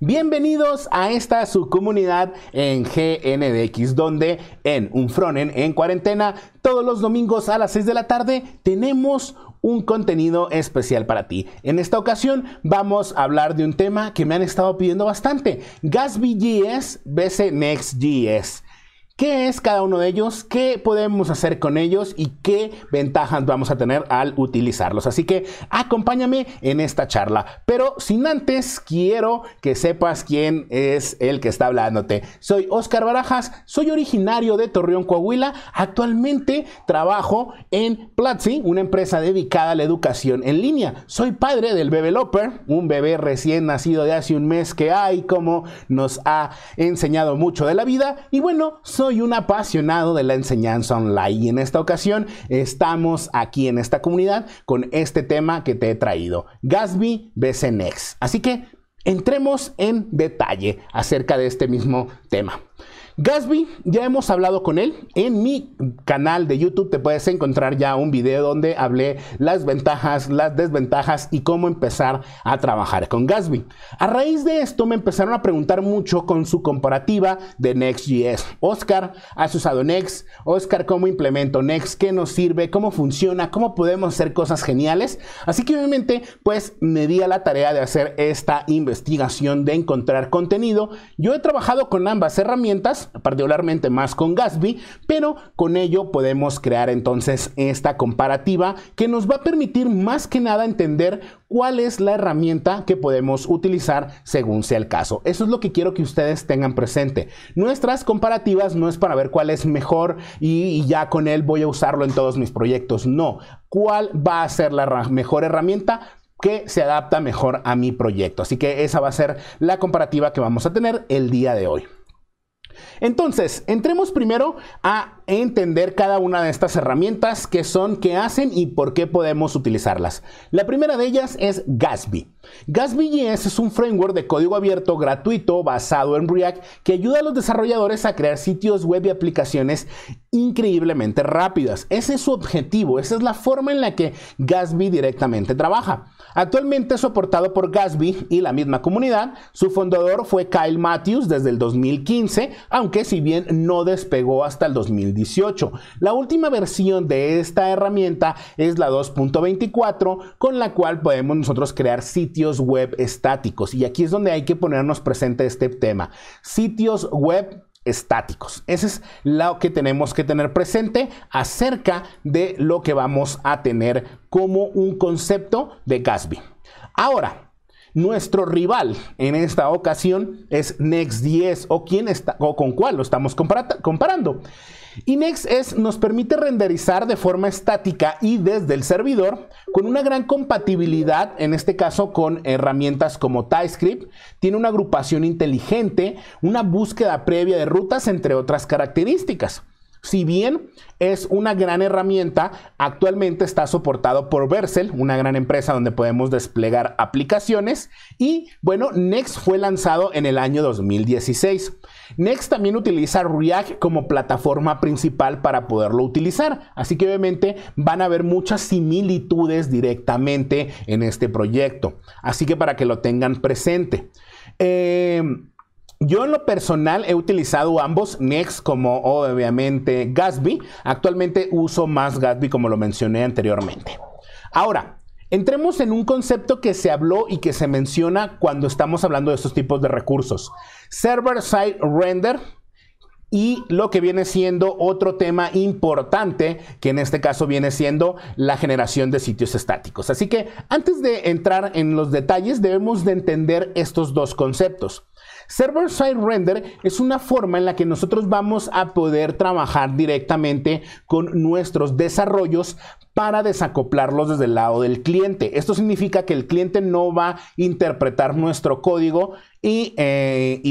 Bienvenidos a esta subcomunidad en GNDX, donde en un frontend en cuarentena, todos los domingos a las 6 de la tarde, tenemos un contenido especial para ti. En esta ocasión vamos a hablar de un tema que me han estado pidiendo bastante: Gatsby.js vs Next.js. ¿Qué es cada uno de ellos? ¿Qué podemos hacer con ellos? ¿Y qué ventajas vamos a tener al utilizarlos? Así que acompáñame en esta charla. Pero sin antes, quiero que sepas quién es el que está hablándote. Soy Oscar Barajas, soy originario de Torreón, Coahuila. Actualmente trabajo en Platzi, una empresa dedicada a la educación en línea. Soy padre del bebé Loper, un bebé recién nacido de hace un mes que como nos ha enseñado mucho de la vida. Y bueno, soy un apasionado de la enseñanza online y en esta ocasión estamos aquí en esta comunidad con este tema que te he traído: Gatsby vs Next. Así que entremos en detalle acerca de este mismo tema. Gatsby, ya hemos hablado con él. En mi canal de YouTube te puedes encontrar ya un video donde hablé las ventajas, las desventajas y cómo empezar a trabajar con Gatsby. A raíz de esto me empezaron a preguntar mucho con su comparativa de Next.js. Oscar, ¿has usado Next? Oscar, ¿cómo implemento Next? ¿Qué nos sirve? ¿Cómo funciona? ¿Cómo podemos hacer cosas geniales? Así que obviamente pues me di a la tarea de hacer esta investigación, de encontrar contenido. Yo he trabajado con ambas herramientas, particularmente más con Gatsby, pero con ello podemos crear entonces esta comparativa que nos va a permitir más que nada entender cuál es la herramienta que podemos utilizar según sea el caso. Eso es lo que quiero que ustedes tengan presente. Nuestras comparativas no es para ver cuál es mejor y ya con él voy a usarlo en todos mis proyectos. No, cuál va a ser la mejor herramienta que se adapta mejor a mi proyecto. Así que esa va a ser la comparativa que vamos a tener el día de hoy. Entonces, entremos primero a entender cada una de estas herramientas, qué son, qué hacen y por qué podemos utilizarlas. La primera de ellas es Gatsby. Gatsby.js es un framework de código abierto gratuito basado en React que ayuda a los desarrolladores a crear sitios web y aplicaciones increíblemente rápidas. Ese es su objetivo, esa es la forma en la que Gatsby directamente trabaja. Actualmente es soportado por Gatsby y la misma comunidad. Su fundador fue Kyle Matthews desde el 2015, aunque si bien no despegó hasta el 2018. La última versión de esta herramienta es la 2.24, con la cual podemos nosotros crear sitios web estáticos. Y aquí es donde hay que ponernos presente este tema: sitios web estáticos. Ese es lo que tenemos que tener presente acerca de lo que vamos a tener como un concepto de Gatsby. Ahora, nuestro rival en esta ocasión es Next.js, o con cuál lo estamos comparando. Y Next nos permite renderizar de forma estática y desde el servidor, con una gran compatibilidad, en este caso con herramientas como TypeScript. Tiene una agrupación inteligente, una búsqueda previa de rutas, entre otras características. Si bien es una gran herramienta, actualmente está soportado por Vercel, una gran empresa donde podemos desplegar aplicaciones. Y bueno, Next fue lanzado en el año 2016. Next también utiliza React como plataforma principal para poderlo utilizar. Así que obviamente van a haber muchas similitudes directamente en este proyecto. Así que para que lo tengan presente. Yo en lo personal he utilizado ambos, Next como obviamente Gatsby. Actualmente uso más Gatsby, como lo mencioné anteriormente. Ahora, entremos en un concepto que se habló y que se menciona cuando estamos hablando de estos tipos de recursos: Server-Side Render. Y lo que viene siendo otro tema importante, que en este caso viene siendo la generación de sitios estáticos. Así que antes de entrar en los detalles, debemos de entender estos dos conceptos. Server-Side Render es una forma en la que nosotros vamos a poder trabajar directamente con nuestros desarrollos para desacoplarlos desde el lado del cliente. Esto significa que el cliente no va a interpretar nuestro código y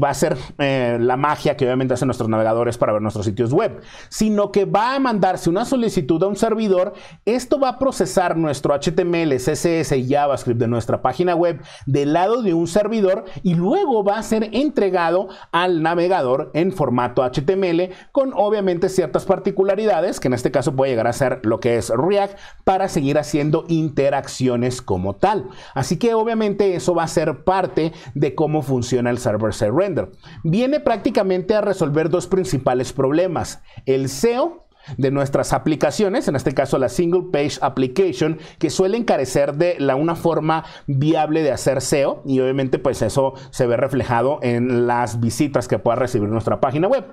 va a ser la magia que obviamente hacen nuestros navegadores para ver nuestros sitios web, sino que va a mandarse una solicitud a un servidor. Esto va a procesar nuestro HTML, CSS y JavaScript de nuestra página web del lado de un servidor y luego va a ser entregado al navegador en formato HTML con obviamente ciertas particularidades, que en este caso puede llegar a ser lo que es React, para seguir haciendo interacciones como tal. Así que obviamente eso va a ser parte de cómo funciona el server-side render. Viene prácticamente a resolver dos principales problemas: el SEO de nuestras aplicaciones, en este caso la Single Page Application, que suele encarecer de una forma viable de hacer SEO, y obviamente pues eso se ve reflejado en las visitas que pueda recibir nuestra página web.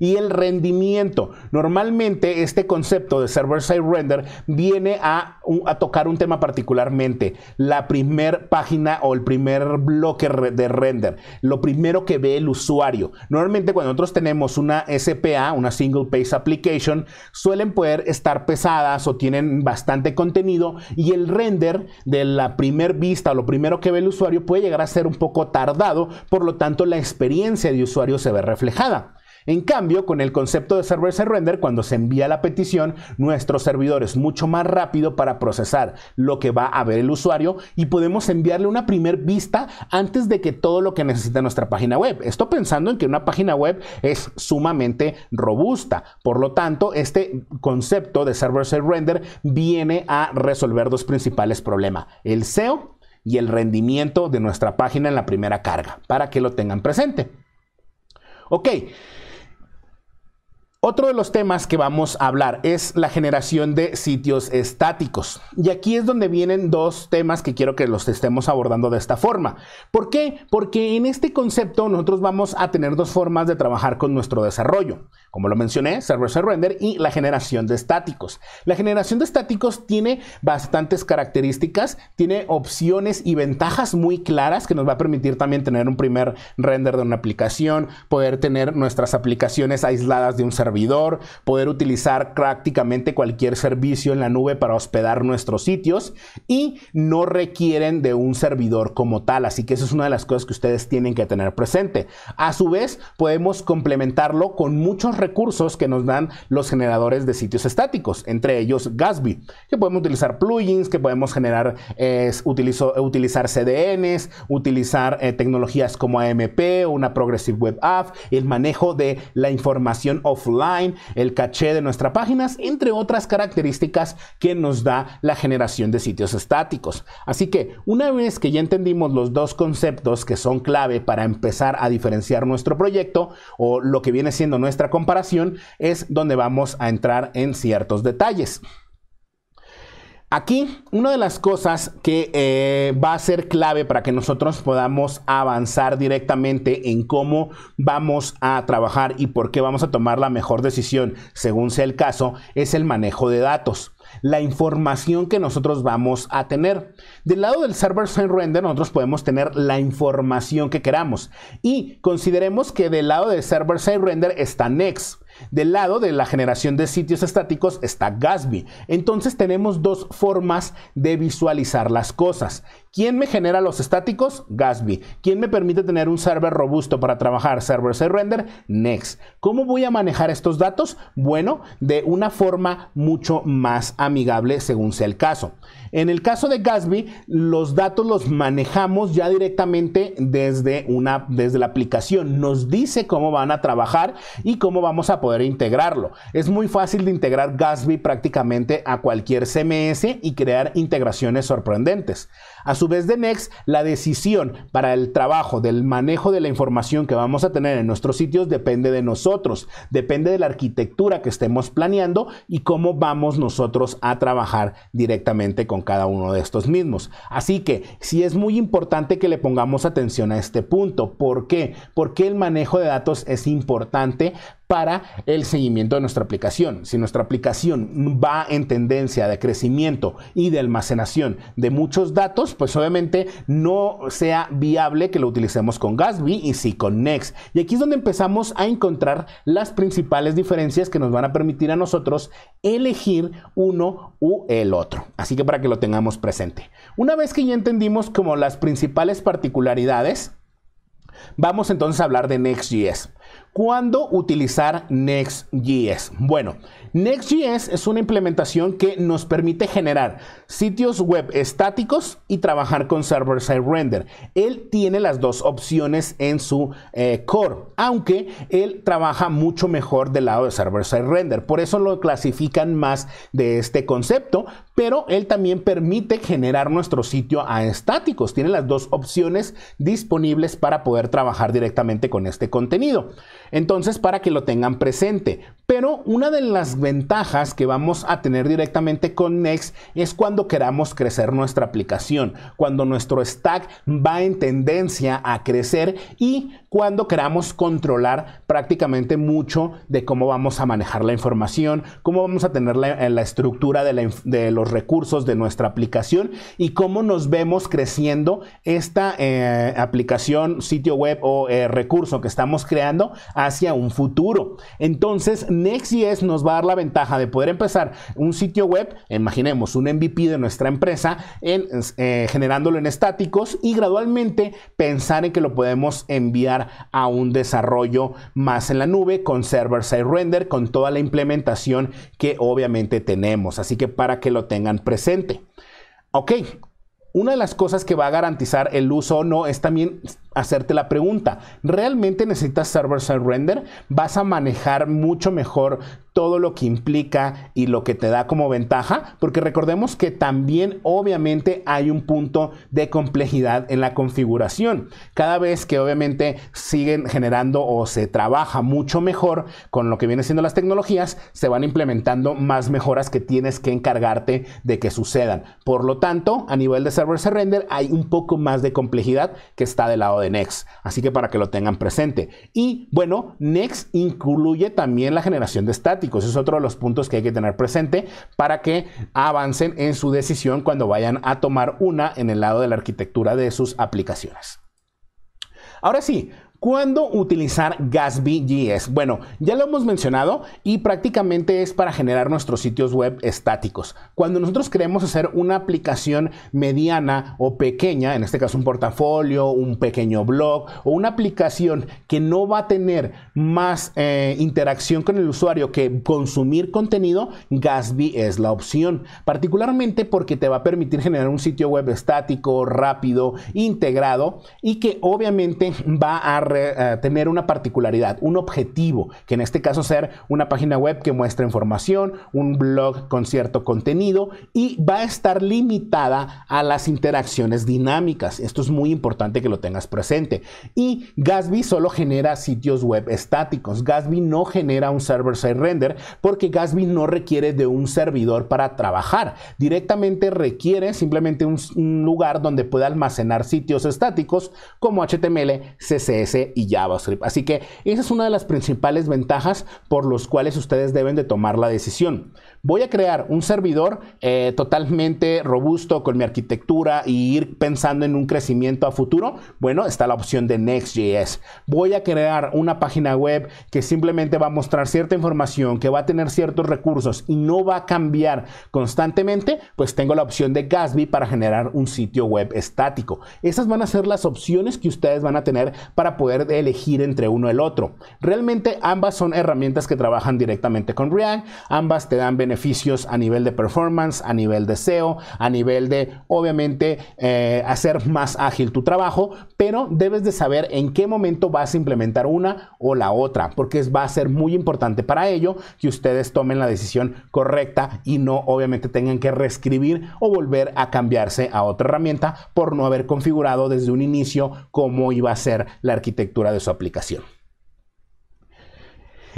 Y el rendimiento. Normalmente este concepto de server-side render viene a tocar un tema particularmente: la primer página o el primer bloque de render, lo primero que ve el usuario. Normalmente cuando nosotros tenemos una SPA, una Single Page Application, suelen poder estar pesadas o tienen bastante contenido, y el render de la primer vista o lo primero que ve el usuario puede llegar a ser un poco tardado, por lo tanto la experiencia de usuario se ve reflejada. En cambio, con el concepto de server-side render, cuando se envía la petición, nuestro servidor es mucho más rápido para procesar lo que va a ver el usuario, y podemos enviarle una primer vista antes de que todo lo que necesita nuestra página web. Esto pensando en que una página web es sumamente robusta. Por lo tanto, este concepto de server-side render viene a resolver dos principales problemas: el SEO y el rendimiento de nuestra página en la primera carga, para que lo tengan presente. Ok. Otro de los temas que vamos a hablar es la generación de sitios estáticos. Y aquí es donde vienen dos temas que quiero que los estemos abordando de esta forma. ¿Por qué? Porque en este concepto nosotros vamos a tener dos formas de trabajar con nuestro desarrollo. Como lo mencioné, server-side render y la generación de estáticos. La generación de estáticos tiene bastantes características, tiene opciones y ventajas muy claras que nos va a permitir también tener un primer render de una aplicación, poder tener nuestras aplicaciones aisladas de un servidor, poder utilizar prácticamente cualquier servicio en la nube para hospedar nuestros sitios, y no requieren de un servidor como tal. Así que esa es una de las cosas que ustedes tienen que tener presente. A su vez, podemos complementarlo con muchos recursos que nos dan los generadores de sitios estáticos, entre ellos Gatsby, que podemos utilizar plugins, que podemos generar, utilizar CDNs, utilizar tecnologías como AMP o una Progressive Web App, el manejo de la información offline, el caché de nuestras páginas, entre otras características que nos da la generación de sitios estáticos. Así que una vez que ya entendimos los dos conceptos que son clave para empezar a diferenciar nuestro proyecto, o lo que viene siendo nuestra comparación, es donde vamos a entrar en ciertos detalles. Aquí, una de las cosas que va a ser clave para que nosotros podamos avanzar directamente en cómo vamos a trabajar y por qué vamos a tomar la mejor decisión, según sea el caso, es el manejo de datos. La información que nosotros vamos a tener. Del lado del server-side render, nosotros podemos tener la información que queramos. Y consideremos que del lado del server-side render está Next. Del lado de la generación de sitios estáticos está Gatsby. Entonces tenemos dos formas de visualizar las cosas. ¿Quién me genera los estáticos? Gatsby. ¿Quién me permite tener un server robusto para trabajar server-side render? Next. ¿Cómo voy a manejar estos datos? Bueno, de una forma mucho más amigable según sea el caso. En el caso de Gatsby, los datos los manejamos ya directamente desde la aplicación. Nos dice cómo van a trabajar y cómo vamos a poder integrarlo. Es muy fácil de integrar Gatsby prácticamente a cualquier CMS y crear integraciones sorprendentes. A su vez de Next, la decisión para el trabajo del manejo de la información que vamos a tener en nuestros sitios depende de nosotros, depende de la arquitectura que estemos planeando y cómo vamos nosotros a trabajar directamente con cada uno de estos mismos. Así que sí es muy importante que le pongamos atención a este punto. ¿Por qué? Porque el manejo de datos es importante para el seguimiento de nuestra aplicación. Si nuestra aplicación va en tendencia de crecimiento y de almacenación de muchos datos, pues obviamente no sea viable que lo utilicemos con Gatsby y sí con Next. Y aquí es donde empezamos a encontrar las principales diferencias que nos van a permitir a nosotros elegir uno u el otro. Así que para que lo tengamos presente. Una vez que ya entendimos como las principales particularidades, vamos entonces a hablar de Next.js. ¿Cuándo utilizar Next.js? Bueno, Next.js es una implementación que nos permite generar sitios web estáticos y trabajar con server-side render. Él tiene las dos opciones en su core, aunque él trabaja mucho mejor del lado de server-side render. Por eso lo clasifican más de este concepto, pero él también permite generar nuestro sitio a estáticos. Tiene las dos opciones disponibles para poder trabajar directamente con este contenido. Entonces, para que lo tengan presente. Pero una de las ventajas que vamos a tener directamente con Next es cuando queramos crecer nuestra aplicación, cuando nuestro stack va en tendencia a crecer y cuando queramos controlar prácticamente mucho de cómo vamos a manejar la información, cómo vamos a tener la estructura de los recursos de nuestra aplicación y cómo nos vemos creciendo esta aplicación, sitio web o recurso que estamos creando hacia un futuro. Entonces, Next.js nos va a dar la ventaja de poder empezar un sitio web, imaginemos un MVP de nuestra empresa, generándolo en estáticos y gradualmente pensar en que lo podemos enviar a un desarrollo más en la nube con server-side render, con toda la implementación que obviamente tenemos. Así que para que lo tengan presente. Ok, una de las cosas que va a garantizar el uso o no es también hacerte la pregunta, ¿realmente necesitas server-side render? ¿Vas a manejar mucho mejor todo lo que implica y lo que te da como ventaja? Porque recordemos que también obviamente hay un punto de complejidad en la configuración. Cada vez que obviamente siguen generando o se trabaja mucho mejor con lo que viene siendo las tecnologías, se van implementando más mejoras que tienes que encargarte de que sucedan. Por lo tanto, a nivel de server-side render hay un poco más de complejidad que está del lado de Next. Así que para que lo tengan presente. Y bueno, Next incluye también la generación de estáticos. Ese es otro de los puntos que hay que tener presente para que avancen en su decisión cuando vayan a tomar una en el lado de la arquitectura de sus aplicaciones. Ahora sí, ¿cuándo utilizar Gatsby.js? Bueno, ya lo hemos mencionado y prácticamente es para generar nuestros sitios web estáticos. Cuando nosotros queremos hacer una aplicación mediana o pequeña, en este caso un portafolio, un pequeño blog o una aplicación que no va a tener más interacción con el usuario que consumir contenido, Gatsby es la opción. Particularmente porque te va a permitir generar un sitio web estático, rápido, integrado y que obviamente va a tener una particularidad, un objetivo, que en este caso ser una página web que muestra información, un blog con cierto contenido y va a estar limitada a las interacciones dinámicas. Esto es muy importante que lo tengas presente. Y Gatsby solo genera sitios web estáticos. Gatsby no genera un server-side render porque Gatsby no requiere de un servidor para trabajar. Directamente requiere simplemente un lugar donde pueda almacenar sitios estáticos como HTML, CSS y JavaScript. Así que esa es una de las principales ventajas por los cuales ustedes deben de tomar la decisión. Voy a crear un servidor totalmente robusto con mi arquitectura y ir pensando en un crecimiento a futuro. Bueno, está la opción de Next.js. Voy a crear una página web que simplemente va a mostrar cierta información, que va a tener ciertos recursos y no va a cambiar constantemente. Pues tengo la opción de Gatsby para generar un sitio web estático. Esas van a ser las opciones que ustedes van a tener para poder elegir entre uno y el otro. Realmente ambas son herramientas que trabajan directamente con React. Ambas te dan beneficios a nivel de performance, a nivel de SEO, a nivel de obviamente hacer más ágil tu trabajo, pero debes de saber en qué momento vas a implementar una o la otra, porque va a ser muy importante para ello que ustedes tomen la decisión correcta y no obviamente tengan que reescribir o volver a cambiarse a otra herramienta por no haber configurado desde un inicio cómo iba a ser la arquitectura de su aplicación.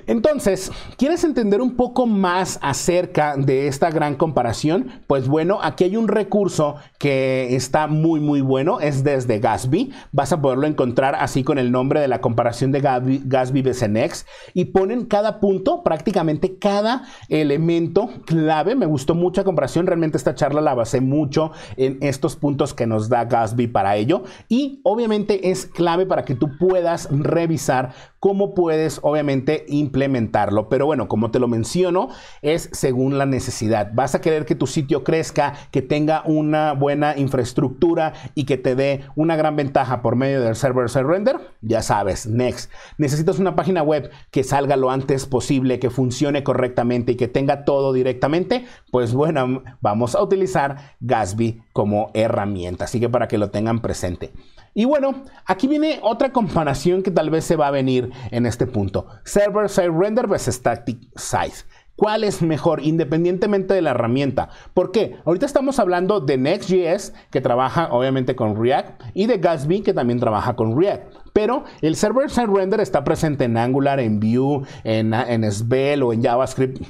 Entonces, ¿quieres entender un poco más acerca de esta gran comparación? Pues bueno, aquí hay un recurso que está muy bueno, es desde Gatsby. Vas a poderlo encontrar así con el nombre de la comparación de Gatsby vs Next y ponen cada punto, prácticamente cada elemento clave. Me gustó mucho la comparación, realmente esta charla la basé mucho en estos puntos que nos da Gatsby para ello y obviamente es clave para que tú puedas revisar cómo puedes obviamente implementarlo. Pero bueno, como te lo menciono, es según la necesidad. Vas a querer que tu sitio crezca, que tenga una buena infraestructura y que te dé una gran ventaja por medio del server-side render. Ya sabes, next. Necesitas una página web que salga lo antes posible, que funcione correctamente y que tenga todo directamente. Pues bueno, vamos a utilizar Gatsby como herramienta. Así que para que lo tengan presente. Y bueno, aquí viene otra comparación que tal vez se va a venir en este punto. Server-side render versus static site. ¿Cuál es mejor independientemente de la herramienta? ¿Por qué? Ahorita estamos hablando de Next.js, que trabaja obviamente con React, y de Gatsby, que también trabaja con React. Pero el server-side render está presente en Angular, en Vue, en Svelte o en JavaScript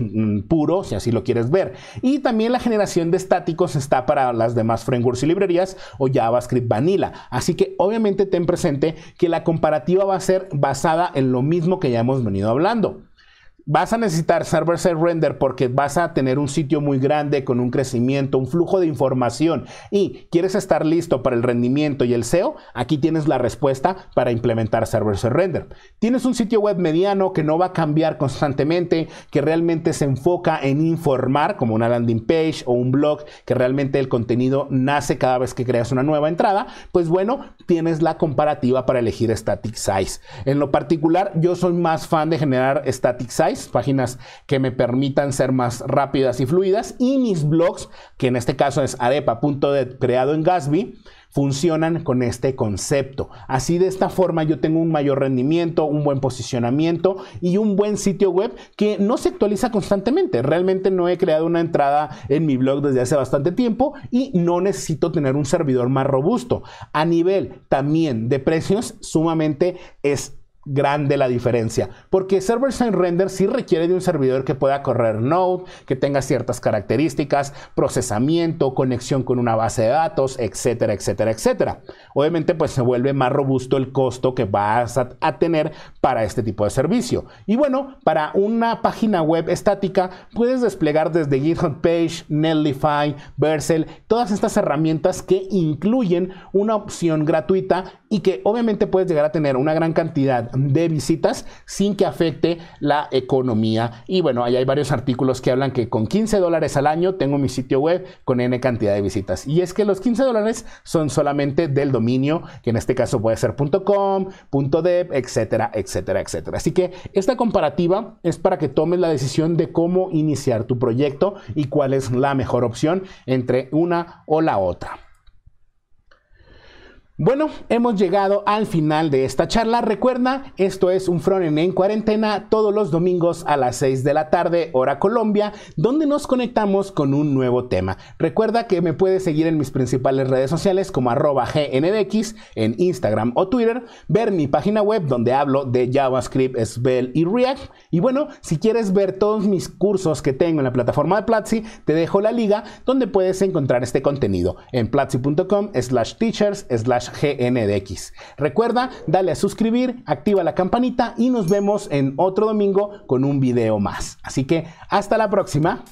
puro, si así lo quieres ver. Y también la generación de estáticos está para las demás frameworks y librerías o JavaScript Vanilla. Así que obviamente ten presente que la comparativa va a ser basada en lo mismo que ya hemos venido hablando. Vas a necesitar server-side render porque vas a tener un sitio muy grande con un crecimiento, un flujo de información y quieres estar listo para el rendimiento y el SEO. Aquí tienes la respuesta para implementar server-side render. Tienes un sitio web mediano que no va a cambiar constantemente, que realmente se enfoca en informar, como una landing page o un blog, que realmente el contenido nace cada vez que creas una nueva entrada. Pues bueno, tienes la comparativa para elegir static size. En lo particular, yo soy más fan de generar static size, páginas que me permitan ser más rápidas y fluidas, y mis blogs, que en este caso es arepa.dev creado en Gatsby, funcionan con este concepto. Así de esta forma yo tengo un mayor rendimiento, un buen posicionamiento y un buen sitio web que no se actualiza constantemente. Realmente no he creado una entrada en mi blog desde hace bastante tiempo y no necesito tener un servidor más robusto. A nivel también de precios, sumamente es grande la diferencia, porque server-side render sí requiere de un servidor que pueda correr Node, que tenga ciertas características, procesamiento, conexión con una base de datos, etcétera, etcétera, etcétera. Obviamente pues se vuelve más robusto el costo que vas a tener para este tipo de servicio. Y bueno, para una página web estática puedes desplegar desde GitHub Page, Netlify, Vercel, todas estas herramientas que incluyen una opción gratuita y que obviamente puedes llegar a tener una gran cantidad de visitas sin que afecte la economía. Y bueno, ahí hay varios artículos que hablan que con $15 al año tengo mi sitio web con N cantidad de visitas. Y es que los $15 son solamente del dominio, que en este caso puede ser .com, .dev, etcétera, etcétera, etcétera. Así que esta comparativa es para que tomes la decisión de cómo iniciar tu proyecto y cuál es la mejor opción entre una o la otra. Bueno, hemos llegado al final de esta charla. Recuerda, esto es un Frontend en Cuarentena todos los domingos a las 6 de la tarde, hora Colombia, donde nos conectamos con un nuevo tema. Recuerda que me puedes seguir en mis principales redes sociales como @GNDX en Instagram o Twitter, ver mi página web donde hablo de JavaScript, Svelte y React. Y bueno, si quieres ver todos mis cursos que tengo en la plataforma de Platzi, te dejo la liga donde puedes encontrar este contenido en platzi.com/teachers/GNDX. Recuerda, dale a suscribir, activa la campanita y nos vemos en otro domingo con un video más. Así que hasta la próxima.